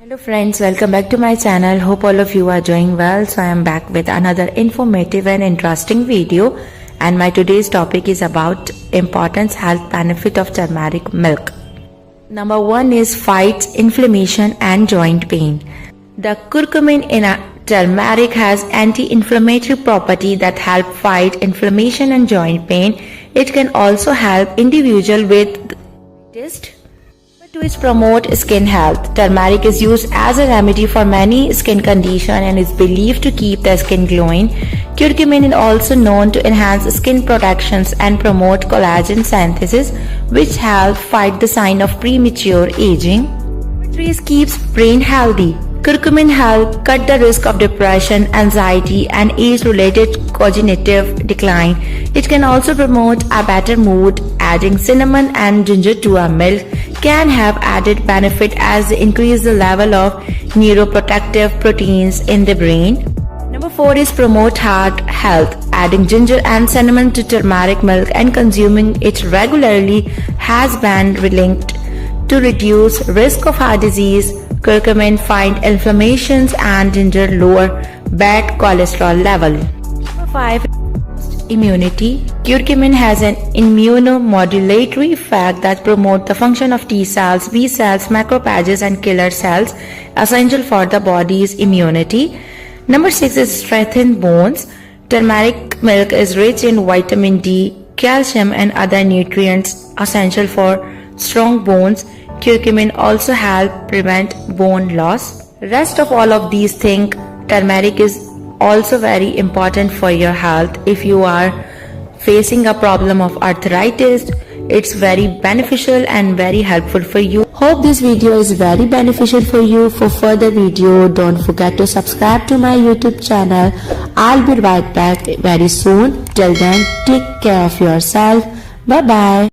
Hello friends, welcome back to my channel. Hope all of you are doing well. So I am back with another informative and interesting video, and my today's topic is about important health benefit of turmeric milk. Number 1 is fights inflammation and joint pain. The curcumin in a turmeric has anti-inflammatory property that help fight inflammation and joint pain. It can also help individual with to its promote skin health. Turmeric is used as a remedy for many skin conditions and is believed to keep the skin glowing. Curcumin is also known to enhance skin protections and promote collagen synthesis, which help fight the sign of premature aging. Number 3 is keeps brain healthy. Curcumin helps cut the risk of depression, anxiety, and age-related cognitive decline. It can also promote a better mood. Adding cinnamon and ginger to a milk can have added benefit as they increase the level of neuroprotective proteins in the brain. Number 4 is promote heart health. Adding ginger and cinnamon to turmeric milk and consuming it regularly has been linked to reduce risk of heart disease. Curcumin fight inflammations and ginger lower bad cholesterol level. Number 5 immunity. Curcumin has an immunomodulatory effect that promotes the function of T cells, B cells, macrophages, and killer cells, essential for the body's immunity. Number 6 is strengthen bones. Turmeric milk is rich in vitamin D, calcium, and other nutrients essential for strong bones. Curcumin also helps prevent bone loss. Rest of all of these things, turmeric is also very important for your health. If you are facing a problem of arthritis, it's very beneficial and very helpful for you. Hope this video is very beneficial for you. For further video, don't forget to subscribe to my YouTube channel. I'll be right back very soon. Till then, take care of yourself. Bye bye.